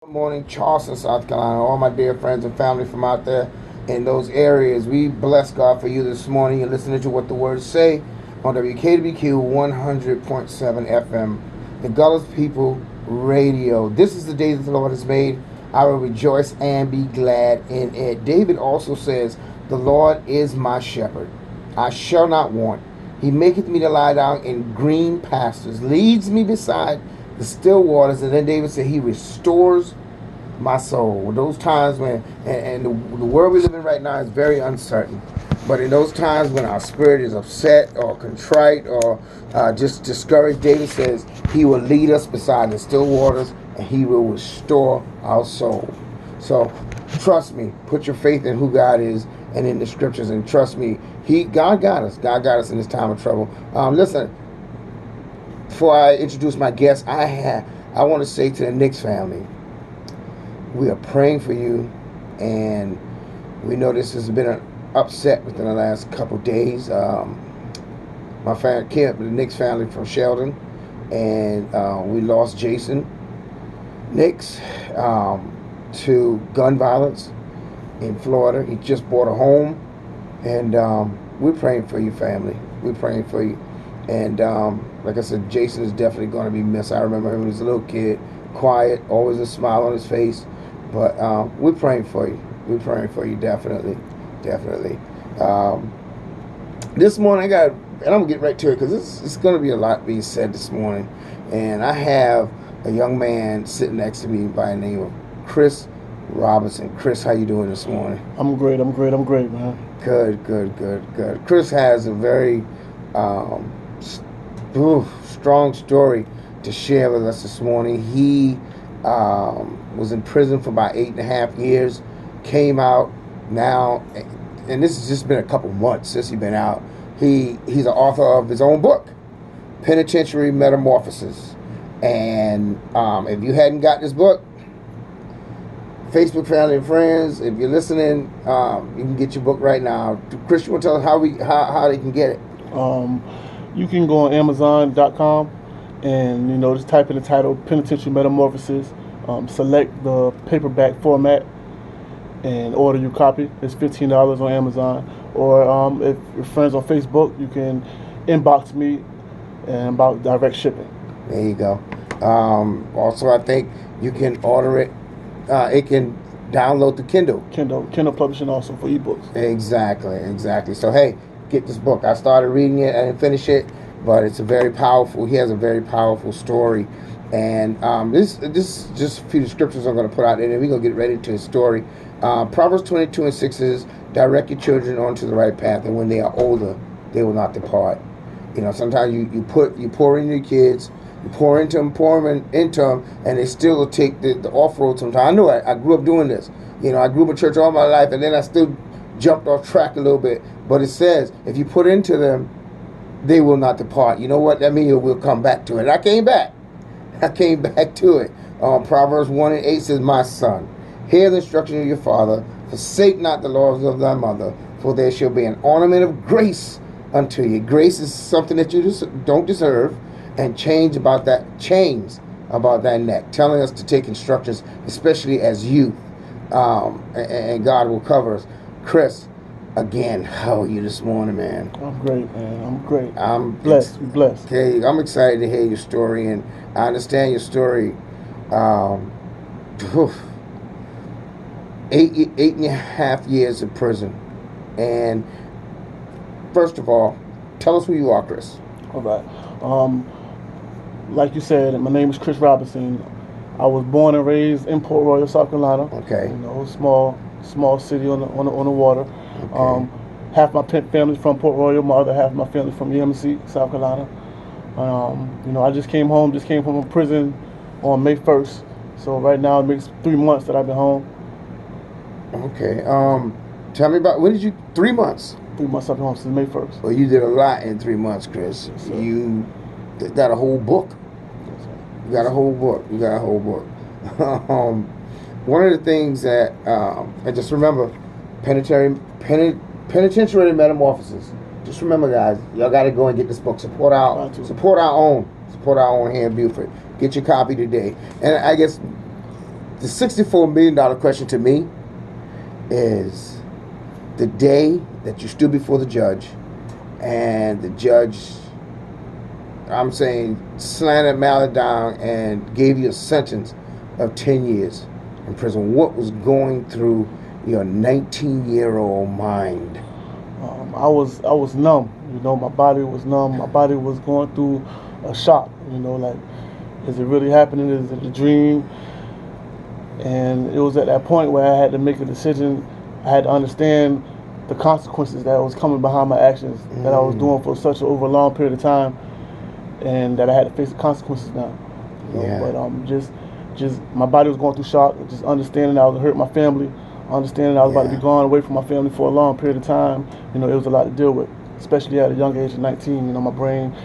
Good morning, Charleston, South Carolina. All my dear friends and family from out there in those areas. We bless God for you this morning. You're listening to what the words say on WKWQ 100.7 FM, the Gullah People Radio. This is the day that the Lord has made. I will rejoice and be glad in it. David also says, "The Lord is my shepherd. I shall not want. He maketh me to lie down in green pastures, leads me beside the still waters." And then David said, "He restores my soul." Those times when, and the world we live in right now is very uncertain. But in those times when our spirit is upset or contrite or just discouraged, David says he will lead us beside the still waters and he will restore our soul. So trust me, put your faith in who God is and in the scriptures, and trust me, God got us. God got us in this time of trouble. Listen, before I introduce my guest, I want to say to the Knicks family, we are praying for you, and we know this has been an upset within the last couple of days. My family, the Knicks family from Sheldon, and we lost Jason Knicks to gun violence in Florida. He just bought a home, and we're praying for you, family. We're praying for you. And like I said, Jason is definitely going to be missed. I remember him as a little kid, quiet, always a smile on his face. But we're praying for you. We're praying for you, definitely. Definitely. This morning, and I'm going to get right to it because it's going to be a lot being said this morning. And I have a young man sitting next to me by the name of Chris Robinson. Chris, how you doing this morning? I'm great, man. Good. Chris has a very strong story to share with us this morning. He was in prison for about 8.5 years, came out now, and this has just been a couple months since he's been out. He's an author of his own book, Penitentiary Metamorphosis. And if you hadn't got this book, Facebook family and friends, if you're listening, you can get your book right now. Chris, you want to tell us how they can get it? You can go on Amazon.com and just type in the title Penitentiary Metamorphosis. Select the paperback format and order your copy. It's $15 on Amazon. Or if your friends on Facebook, you can inbox me and about direct shipping. There you go. Also, I think you can order it. It can download the Kindle publishing also for ebooks. Exactly. So hey, get this book. I started reading it. I didn't finish it, but it's he has a very powerful story. And this just a few scriptures I'm going to put out there, and we're going to get ready to his story. Proverbs 22:6 says, "Direct your children onto the right path, and when they are older, they will not depart." Sometimes you pour into your kids, you pour into them, and they still will take the off-road sometimes. I know I grew up doing this. I grew up in church all my life, and then I still jumped off track a little bit. But it says, if you put into them, they will not depart. You know what that means? We'll come back to it. And I came back to it. Proverbs 1:8 says, "My son, hear the instruction of your father, forsake not the laws of thy mother, for there shall be an ornament of grace unto you." Grace is something that you don't deserve, and chains about that neck, telling us to take instructions, especially as youth, and God will cover us. Chris, again, how are you this morning, man? I'm great, man. I'm great. I'm blessed. Okay, I'm excited to hear your story, and I understand your story. 8.5 years in prison. And first of all, tell us who you are, Chris. All right. Like you said, my name is Chris Robinson. I was born and raised in Port Royal, South Carolina. Okay. Small city on the water. Okay. Half my family from Port Royal, my other half of my family from EMC, South Carolina. I just came from prison on May 1st. So right now it makes 3 months that I've been home. Okay. Tell me about, 3 months? 3 months I've been home since May 1st. Well, you did a lot in 3 months, Chris. Yes, you got a whole book. Yes, you got a whole book. One of the things that, and just remember, Penitentiary Metamorphosis. Just remember, guys, y'all got to go and get this book. Support our own here in Beaufort. Get your copy today. And I guess the $64 million question to me is the day that you stood before the judge and the judge, I'm saying, slanted Mallett down and gave you a sentence of 10 years in prison. What was going through your 19-year-old mind? I was numb. You know, my body was numb. My body was going through a shock. You know, like, is it really happening? Is it a dream? And it was at that point where I had to make a decision. I had to understand the consequences that was coming behind my actions that I was doing for such over a long period of time, and that I had to face the consequences now. You know? Yeah. But just my body was going through shock. Just understanding I was gonna hurt my family, understanding I was about to be gone away from my family for a long period of time. You know, it was a lot to deal with, especially at a young age of 19. You know,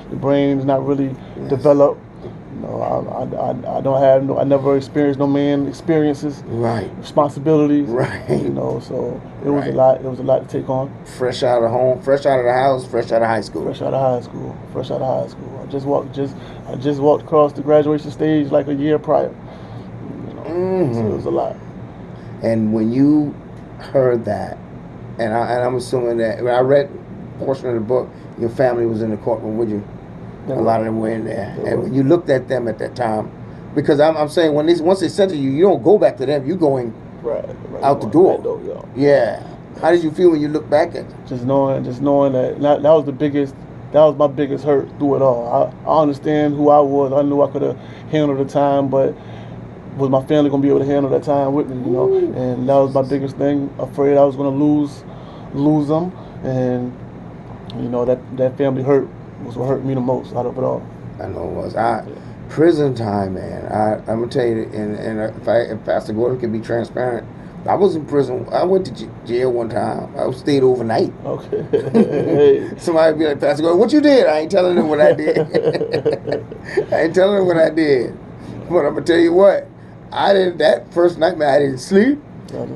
the brain is not really developed. You know, I don't have I never experienced no man experiences, Right. responsibilities, Right. You know, so it was a lot. It was a lot to take on. Fresh out of home, fresh out of the house, fresh out of high school. Fresh out of high school. Fresh out of high school. I just walked across the graduation stage like a year prior. You know, so it was a lot. And when you heard that, and I'm assuming that when I read a portion of the book, your family was in the courtroom with you. A lot of them were in there. And when you looked at them at that time, because I'm saying once they sentence you, you don't go back to them. You're going out the door. Yeah. How did you feel when you look back at them? Just knowing that that was my biggest hurt through it all. I understand who I was. I knew I could have handled the time, but was my family gonna be able to handle that time with me? You know, and that was my biggest thing. Afraid I was gonna lose them, and you know that family hurt was what hurt me the most out of it all. I know it was. Prison time, man. I'm gonna tell you, and if Pastor Gordon can be transparent, I was in prison. I went to jail one time. I stayed overnight. Okay. Somebody be like, Pastor Gordon, what you did? I ain't telling them what I did. I ain't telling them what I did. But I'm gonna tell you what. That first night, man, I didn't sleep.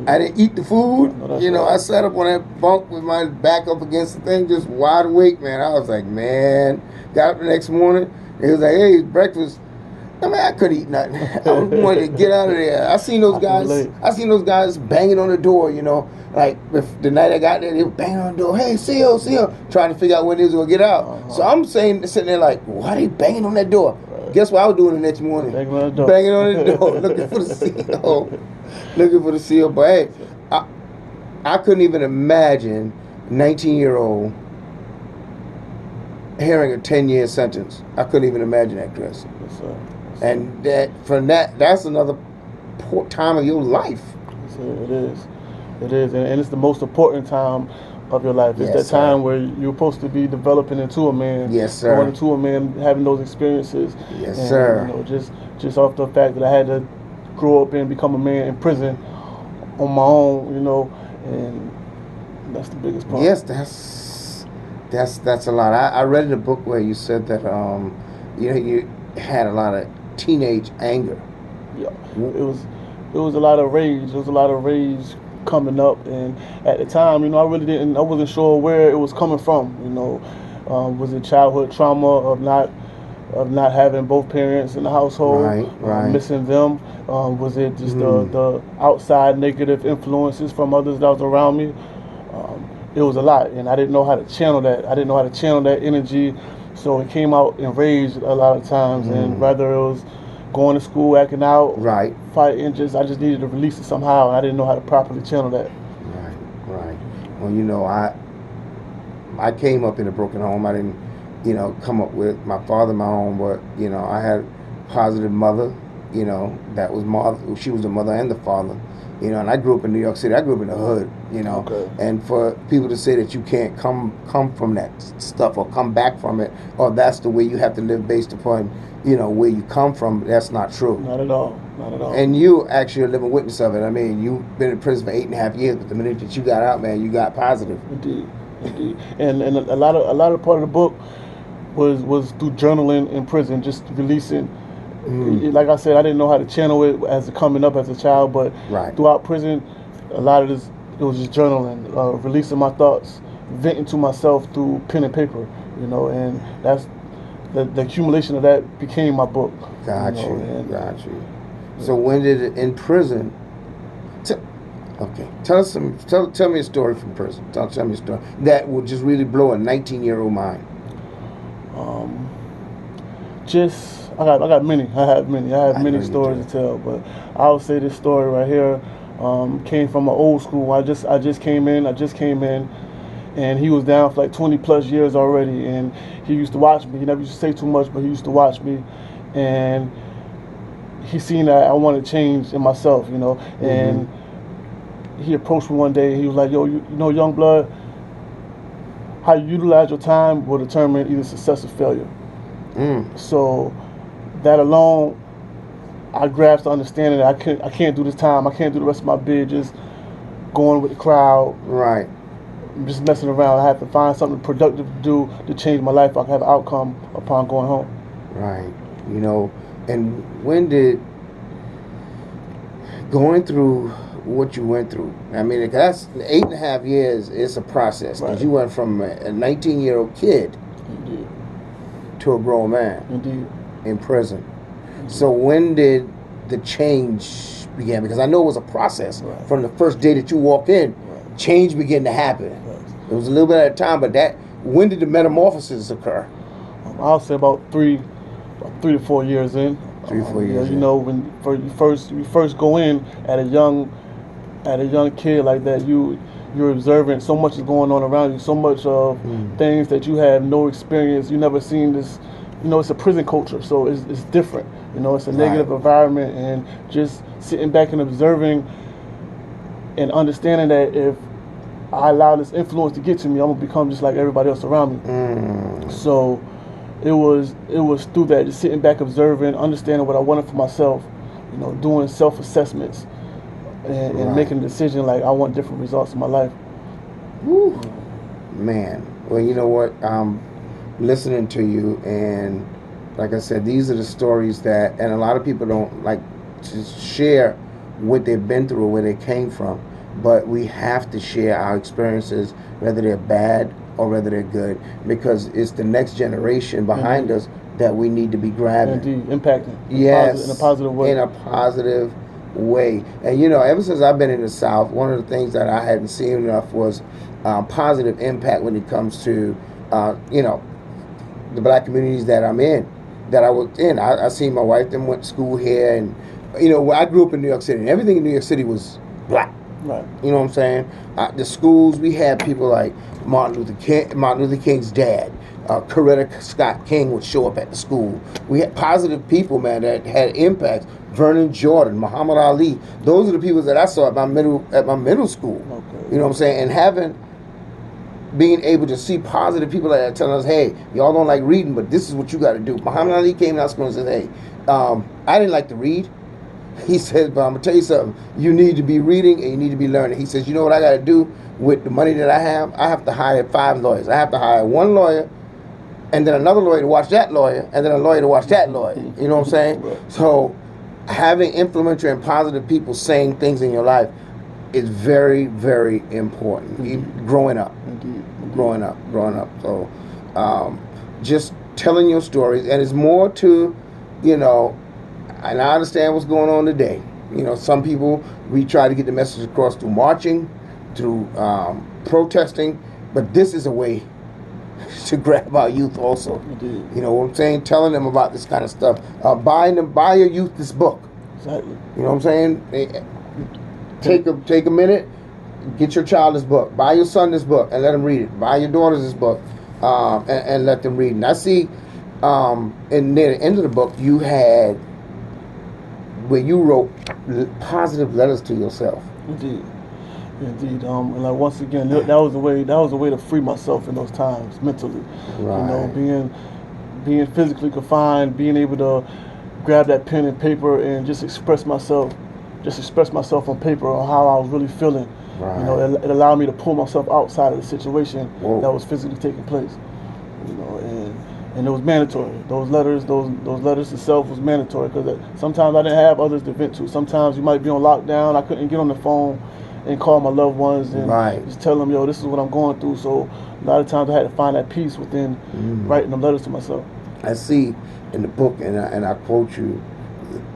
I didn't eat the food. You know, I sat up on that bunk with my back up against the thing, just wide awake, man. I was like, man. Got up the next morning. It was like, hey, it's breakfast. I mean, I couldn't eat nothing. I wanted to get out of there. I seen those guys banging on the door, you know. Like, the night I got there, they were banging on the door. Hey, seal, trying to figure out when they was going to get out. So I'm sitting there like, why are they banging on that door? Guess what I was doing the next morning? Banging on the door, looking for the seal. Looking for the seal. But hey, I couldn't even imagine 19-year-old hearing a 10-year sentence. I couldn't even imagine that, Chris. Yes, sir. And that's another time of your life. It is, and it's the most important time of your life. It's that time where you're supposed to be developing into a man. Yes, sir. Going into a man, having those experiences. Yes, sir. You know, just off the fact that I had to grow up and become a man in prison on my own. You know, and that's the biggest part. Yes, that's a lot. I read in a book where you said that you had a lot of teenage anger. Yeah, it was a lot of rage. There was a lot of rage coming up, and at the time, you know, I wasn't sure where it was coming from. You know, was it childhood trauma of not having both parents in the household, missing them? Was it just the outside negative influences from others that was around me? It was a lot, and I didn't know how to channel that. I didn't know how to channel that energy, so it came out in rage a lot of times, and whether it was going to school, acting out, fighting, I just needed to release it somehow, and I didn't know how to properly channel that. Right. Well, you know, I came up in a broken home. I didn't, you know, come up with my father my own, but, you know, I had a positive mother, you know, that was she was the mother and the father, you know, and I grew up in New York City. I grew up in the hood, you know, and for people to say that you can't come from that stuff or come back from it, or that's the way you have to live based upon, you know, where you come from, that's not true. Not at all. And you actually are a living witness of it. I mean, you've been in prison for 8.5 years, but the minute that you got out, man, you got positive. Indeed. And a lot of part of the book was through journaling in prison, just releasing. Like I said, I didn't know how to channel it as coming up as a child, but throughout prison, a lot of this, it was just journaling, releasing my thoughts, venting to myself through pen and paper, you know, and that's the accumulation of that became my book. Got you. So when did it in prison? Okay, tell me a story from prison. Tell me a story that would just really blow a 19-year-old mind. Just I got many. I have many stories to tell, but I'll say this story right here. Came from an old school. I just came in, and he was down for like 20 plus years already, and he used to watch me. He never used to say too much, but he used to watch me, and he seen that I wanted to change in myself, and he approached me one day and he was like, yo, you know, young blood, how you utilize your time will determine either success or failure. So that alone, I grasped the understanding that I can't do this time. I can't do the rest of my bid just going with the crowd. Right. Just messing around. I have to find something productive to do to change my life. I can have an outcome upon going home. Right. And when did going through what you went through? I mean, that's 8.5 years. It's a process because you went from a 19-year-old kid to a grown man. Indeed. In prison. So when did the change begin? Because I know it was a process from the first day that you walked in. Change began to happen. It was a little bit at a time, but when did the metamorphosis occur? I'll say about 3 to 4 years in. 3 or 4 years. When you first go in at a young kid like that, you're observant. So much is going on around you. So much of things that you have no experience. You never seen this. It's a prison culture, so it's different. It's a negative environment, and just sitting back and observing and understanding that if I allow this influence to get to me, I'm gonna become just like everybody else around me. So it was through that, just sitting back, observing, understanding what I wanted for myself, doing self-assessments and making a decision like I want different results in my life. Woo. Man, well, you know what? Listening to you, and like I said, these are the stories that, and a lot of people don't like to share what they've been through or where they came from, but we have to share our experiences, whether they're bad or whether they're good, because it's the next generation behind us that we need to be grabbing. Indeed, impacting. Yes, in a positive way. In a positive way. And ever since I've been in the South, one of the things that I hadn't seen enough was positive impact when it comes to the black communities that I'm in, that I was in. I seen my wife then went to school here, and I grew up in New York City, and everything in New York City was black. Right. You know what I'm saying? The schools, we had people like Martin Luther King's dad, Coretta Scott King would show up at the school. We had positive people, man, that had impacts. Vernon Jordan, Muhammad Ali. Those are the people that I saw at my middle school. Okay. You know what I'm saying? And being able to see positive people like that telling us, hey, y'all don't like reading, but this is what you got to do. Muhammad Ali came out of school and said, hey, I didn't like to read. He said, but I'm going to tell you something. You need to be reading and you need to be learning. He says, you know what I got to do with the money that I have? I have to hire 5 lawyers. I have to hire 1 lawyer, and then another lawyer to watch that lawyer, and then a lawyer to watch that lawyer. You know what I'm saying? Right. So having influential and positive people saying things in your life is very, very important. Growing up. Growing up. So just telling your stories, and it's more to, and I understand what's going on today. Some people, we try to get the message across through marching, through protesting, but this is a way to grab our youth also. Indeed. You know what I'm saying? Telling them about this kind of stuff. Buy your youth this book. Exactly. You know what I'm saying? Take a minute, get your child this book. Buy your son this book and let him read it. Buy your daughters this book and let them read it. And I see and near the end of the book, you had where you wrote positive letters to yourself. Indeed. And like once again, that was a way to free myself in those times mentally. Right. Being physically confined, being able to grab that pen and paper and just express myself on paper on how I was really feeling. Right. It allowed me to pull myself outside of the situation Whoa. that was physically taking place. And it was mandatory. Those letters to self was mandatory, because sometimes I didn't have others to vent to. Sometimes you might be on lockdown. I couldn't get on the phone and call my loved ones and just tell them, yo, this is what I'm going through. So a lot of times I had to find that peace within writing them letters to myself. I see in the book, and I quote you,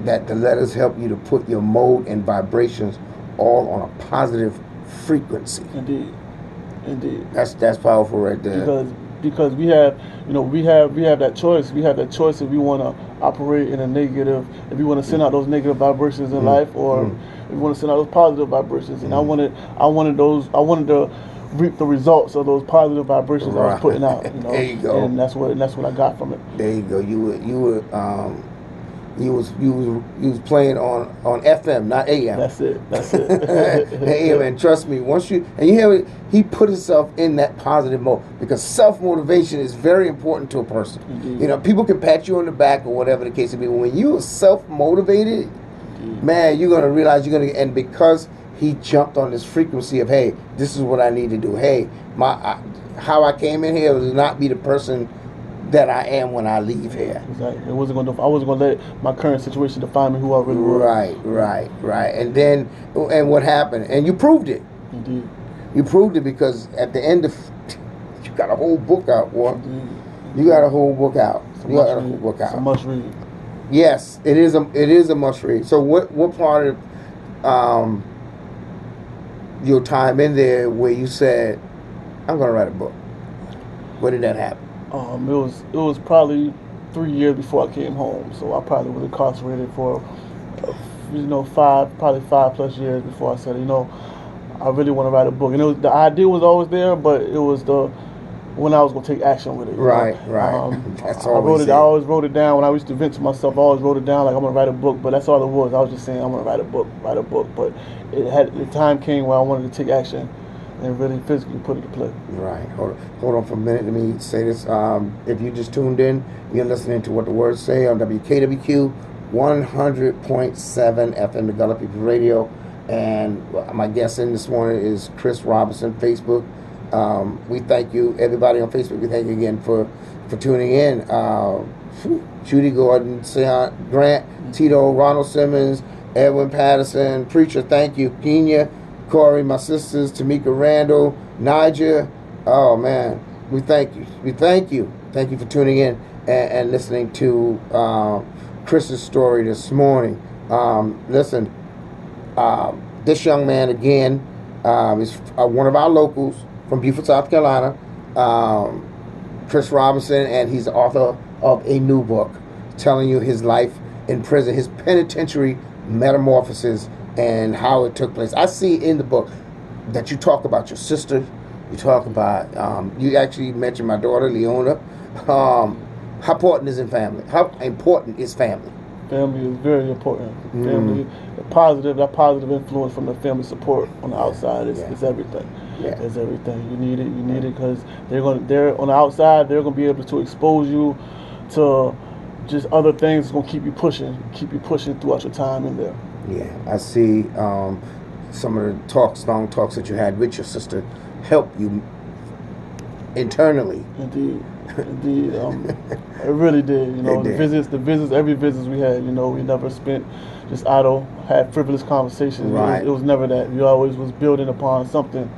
that the letters help you to put your mode and vibrations all on a positive frequency. Indeed. That's powerful right there. Because we have we have that choice. We have that choice if we want to operate in a negative, if we want to send out those negative vibrations in life, or if we want to send out those positive vibrations. And I wanted to reap the results of those positive vibrations I was putting out. There you go. And that's what I got from it. There you go. You was playing on FM, not AM. That's it. AM, and trust me, once you hear it, he put himself in that positive mode, because self motivation is very important to a person. Indeed. People can pat you on the back or whatever the case may be. But when you are self motivated, man, you're gonna realize and because he jumped on this frequency of, hey, this is what I need to do. Hey, how I came in here was not be the person that I am when I leave here. Exactly. I wasn't going to let my current situation define me who I really was. Right. And then, what happened? And you proved it. Indeed. You proved it, because at the end of, you got a whole book out, boy. Indeed. You got a whole book out. It's a must read. Yes, it is a must read. So what part of your time in there where you said, I'm going to write a book? Where did that happen? It was probably 3 years before I came home, so I probably was incarcerated for 5+ years before I said, I really want to write a book. And the idea was always there, but it was when I was going to take action with it. Right. That's always I always wrote it down. When I used to vent to myself, I always wrote it down like I'm going to write a book, but that's all it was. I was just saying I'm going to write a book. But the time came where I wanted to take action and really physically put it to play. Right. Hold on for a minute. Let me say this. If you just tuned in, you're listening to What the Words Say on WKWQ 100.7 FM, the Gullah People Radio. And my guest in this morning is Chris Robinson, Facebook. We thank you, everybody on Facebook. We thank you again for tuning in. Judy Gordon, Sean Grant, Tito, Ronald Simmons, Edwin Patterson, Preacher, thank you. Kenya, Corey, my sisters, Tamika Randall, Niger. Oh man, we thank you. Thank you for tuning in and listening to Chris's story this morning. Listen, this young man again is one of our locals from Beaufort, South Carolina. Chris Robinson, and he's the author of a new book telling you his life in prison, his penitentiary metamorphosis, and how it took place. I see in the book that you talk about your sister. You talk about, you actually mentioned my daughter, Leona. How important is family? How important is family? Family is very important. Family, that positive influence from the family support on the outside is everything. Yeah. It's everything. You need it because they're on the outside. They're gonna be able to expose you to just other things. That's gonna keep you pushing throughout your time in there. Yeah, I see some of the long talks that you had with your sister help you internally. Indeed. It really did. The visits, every visit we had. We never spent just idle, had frivolous conversations. Right. It was never that. We always was building upon something.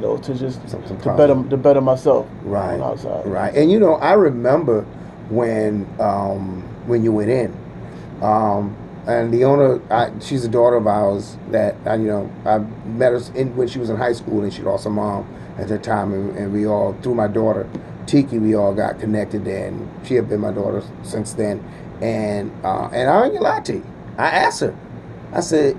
To better myself. Right. On the outside. Right. And I remember when you went in. And Leona, she's a daughter of ours that I met her when she was in high school, and she lost her mom at that time, and we all, through my daughter Tiki, we all got connected, and she had been my daughter since then. And I ain't gonna lie to you, I asked her, I said,